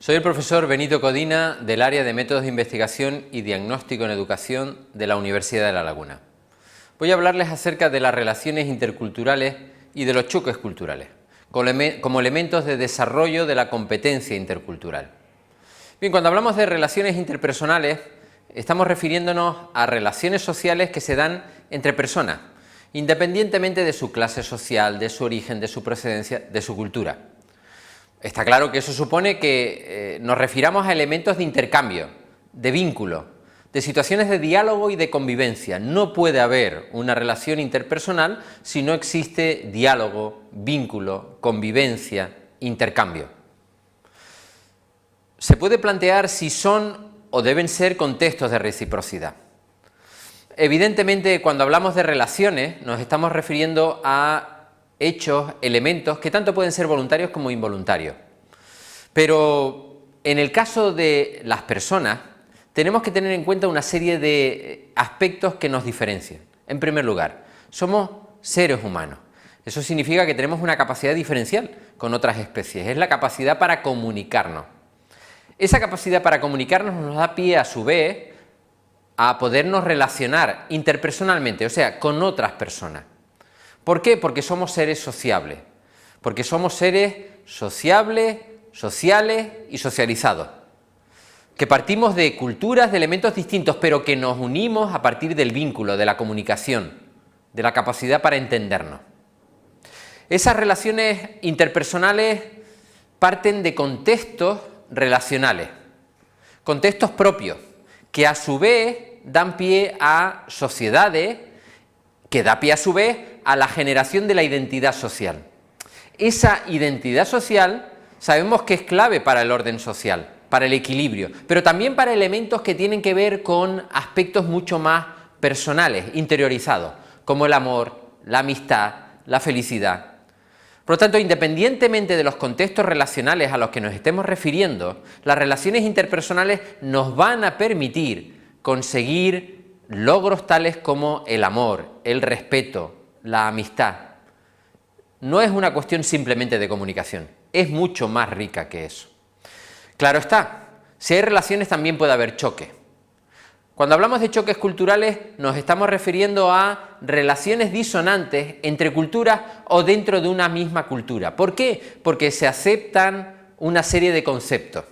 Soy el profesor Benito Codina del área de Métodos de Investigación y Diagnóstico en Educación de la Universidad de La Laguna. Voy a hablarles acerca de las relaciones interculturales y de los choques culturales, como elementos de desarrollo de la competencia intercultural. Bien, cuando hablamos de relaciones interpersonales, estamos refiriéndonos a relaciones sociales que se dan entre personas, independientemente de su clase social, de su origen, de su procedencia, de su cultura. Está claro que eso supone que nos refiramos a elementos de intercambio, de vínculo, de situaciones de diálogo y de convivencia. No puede haber una relación interpersonal si no existe diálogo, vínculo, convivencia, intercambio. Se puede plantear si son o deben ser contextos de reciprocidad. Evidentemente, cuando hablamos de relaciones, nos estamos refiriendo a hechos, elementos que tanto pueden ser voluntarios como involuntarios. Pero en el caso de las personas, tenemos que tener en cuenta una serie de aspectos que nos diferencian. En primer lugar, somos seres humanos. Eso significa que tenemos una capacidad diferencial con otras especies. Es la capacidad para comunicarnos. Esa capacidad para comunicarnos nos da pie, a su vez, a podernos relacionar interpersonalmente, o sea, con otras personas. ¿Por qué? Porque somos seres sociables, porque somos seres sociables, sociales y socializados, que partimos de culturas, de elementos distintos, pero que nos unimos a partir del vínculo, de la comunicación, de la capacidad para entendernos. Esas relaciones interpersonales parten de contextos relacionales, contextos propios, que a su vez dan pie a sociedades, que da pie a su vez a la generación de la identidad social. Esa identidad social sabemos que es clave para el orden social, para el equilibrio, pero también para elementos que tienen que ver con aspectos mucho más personales, interiorizados, como el amor, la amistad, la felicidad. Por lo tanto, independientemente de los contextos relacionales a los que nos estemos refiriendo, las relaciones interpersonales nos van a permitir conseguir logros tales como el amor, el respeto, la amistad. No es una cuestión simplemente de comunicación, es mucho más rica que eso. Claro está, si hay relaciones también puede haber choques. Cuando hablamos de choques culturales nos estamos refiriendo a relaciones disonantes entre culturas o dentro de una misma cultura. ¿Por qué? Porque se aceptan una serie de conceptos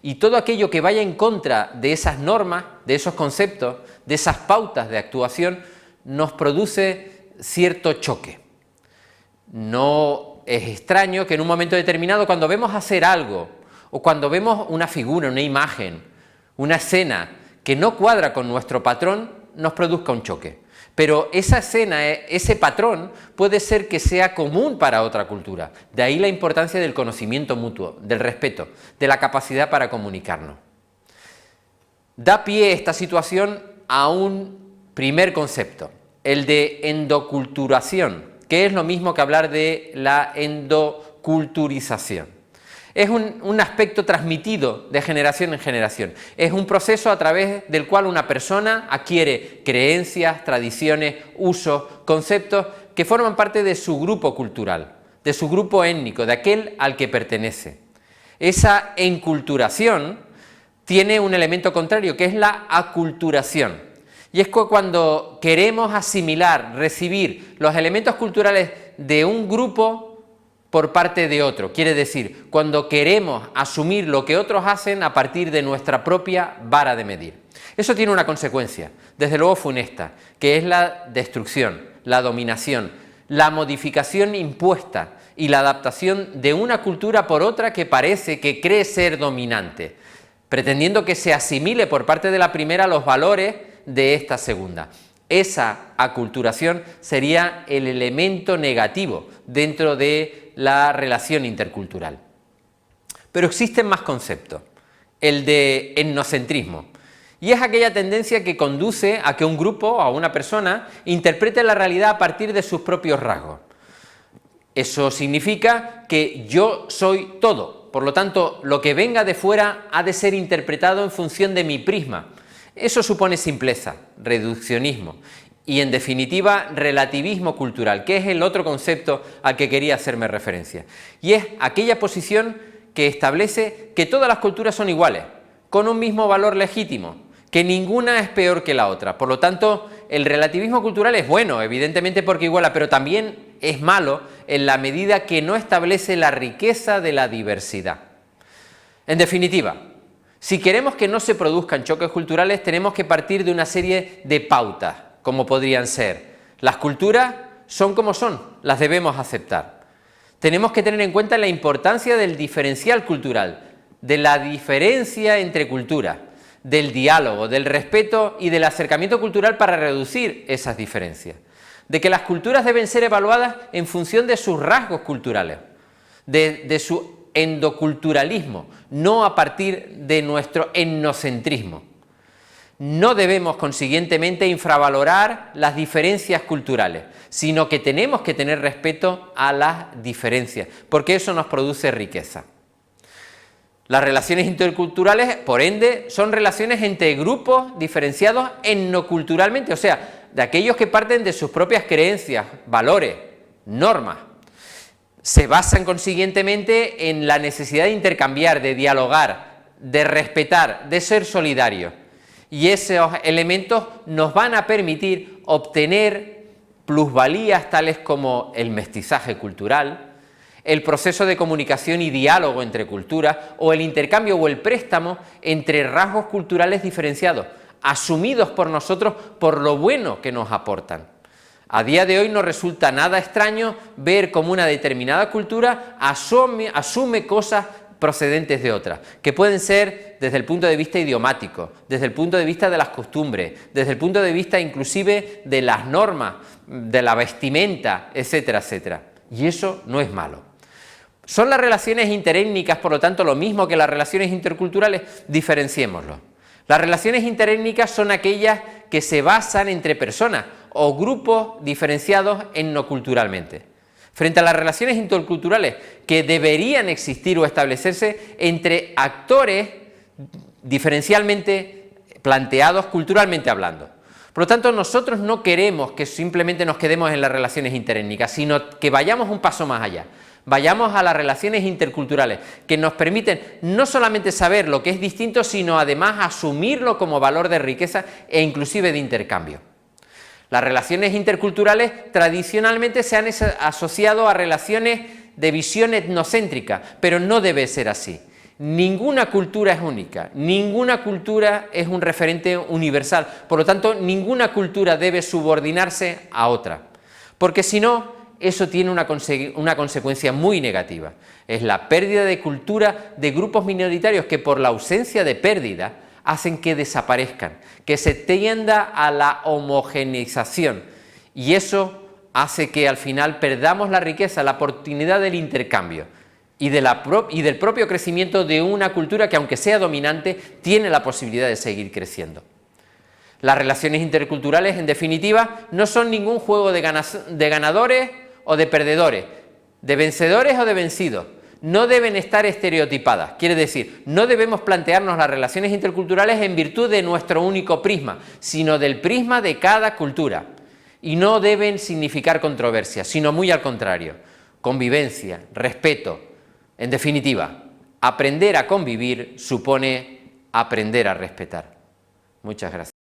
y todo aquello que vaya en contra de esas normas, de esos conceptos, de esas pautas de actuación, nos produce cierto choque. No es extraño que en un momento determinado, cuando vemos hacer algo o cuando vemos una figura, una imagen, una escena que no cuadra con nuestro patrón, nos produzca un choque. Pero esa escena, ese patrón, puede ser que sea común para otra cultura. De ahí la importancia del conocimiento mutuo, del respeto, de la capacidad para comunicarnos. Da pie esta situación a un primer concepto, el de endoculturación, que es lo mismo que hablar de la endoculturización. Es un aspecto transmitido de generación en generación. Es un proceso a través del cual una persona adquiere creencias, tradiciones, usos, conceptos que forman parte de su grupo cultural, de su grupo étnico, de aquel al que pertenece. Esa enculturación tiene un elemento contrario, que es la aculturación. Y es que cuando queremos asimilar, recibir los elementos culturales de un grupo por parte de otro, quiere decir, cuando queremos asumir lo que otros hacen a partir de nuestra propia vara de medir. Eso tiene una consecuencia, desde luego funesta, que es la destrucción, la dominación, la modificación impuesta y la adaptación de una cultura por otra que parece que cree ser dominante, pretendiendo que se asimile por parte de la primera los valores de esta segunda. Esa aculturación sería el elemento negativo dentro de la relación intercultural. Pero existen más conceptos, el de etnocentrismo, y es aquella tendencia que conduce a que un grupo o a una persona interprete la realidad a partir de sus propios rasgos. Eso significa que yo soy todo, por lo tanto, lo que venga de fuera ha de ser interpretado en función de mi prisma. Eso supone simpleza, reduccionismo y, en definitiva, relativismo cultural, que es el otro concepto al que quería hacerme referencia. Y es aquella posición que establece que todas las culturas son iguales, con un mismo valor legítimo, que ninguna es peor que la otra. Por lo tanto, el relativismo cultural es bueno, evidentemente porque iguala, pero también es malo en la medida que no establece la riqueza de la diversidad. En definitiva, si queremos que no se produzcan choques culturales, tenemos que partir de una serie de pautas, como podrían ser: las culturas son como son, las debemos aceptar. Tenemos que tener en cuenta la importancia del diferencial cultural, de la diferencia entre culturas, del diálogo, del respeto y del acercamiento cultural para reducir esas diferencias, de que las culturas deben ser evaluadas en función de sus rasgos culturales, de su endoculturalismo, no a partir de nuestro etnocentrismo. No debemos, consiguientemente, infravalorar las diferencias culturales, sino que tenemos que tener respeto a las diferencias, porque eso nos produce riqueza. Las relaciones interculturales, por ende, son relaciones entre grupos diferenciados etnoculturalmente, o sea, de aquellos que parten de sus propias creencias, valores, normas. Se basan, consiguientemente, en la necesidad de intercambiar, de dialogar, de respetar, de ser solidarios. Y esos elementos nos van a permitir obtener plusvalías tales como el mestizaje cultural, el proceso de comunicación y diálogo entre culturas, o el intercambio o el préstamo entre rasgos culturales diferenciados, asumidos por nosotros por lo bueno que nos aportan. A día de hoy no resulta nada extraño ver cómo una determinada cultura asume cosas procedentes de otras, que pueden ser desde el punto de vista idiomático, desde el punto de vista de las costumbres, desde el punto de vista inclusive de las normas, de la vestimenta, etcétera, etcétera. Y eso no es malo. ¿Son las relaciones interétnicas, por lo tanto, lo mismo que las relaciones interculturales? Diferenciémoslo. Las relaciones interétnicas son aquellas que se basan entre personas o grupos diferenciados etnoculturalmente, frente a las relaciones interculturales que deberían existir o establecerse entre actores diferencialmente planteados culturalmente hablando. Por lo tanto, nosotros no queremos que simplemente nos quedemos en las relaciones interétnicas, sino que vayamos un paso más allá. Vayamos a las relaciones interculturales, que nos permiten no solamente saber lo que es distinto, sino además asumirlo como valor de riqueza e inclusive de intercambio. Las relaciones interculturales tradicionalmente se han asociado a relaciones de visión etnocéntrica, pero no debe ser así. Ninguna cultura es única, ninguna cultura es un referente universal, por lo tanto, ninguna cultura debe subordinarse a otra, porque si no, eso tiene una consecuencia muy negativa. Es la pérdida de cultura de grupos minoritarios que por la ausencia de pérdida hacen que desaparezcan, que se tienda a la homogeneización, y eso hace que al final perdamos la riqueza, la oportunidad del intercambio y del propio crecimiento de una cultura que, aunque sea dominante, tiene la posibilidad de seguir creciendo. Las relaciones interculturales, en definitiva, no son ningún juego de ganadores o de perdedores, de vencedores o de vencidos. No deben estar estereotipadas, quiere decir, no debemos plantearnos las relaciones interculturales en virtud de nuestro único prisma, sino del prisma de cada cultura. Y no deben significar controversia, sino muy al contrario, convivencia, respeto. En definitiva, aprender a convivir supone aprender a respetar. Muchas gracias.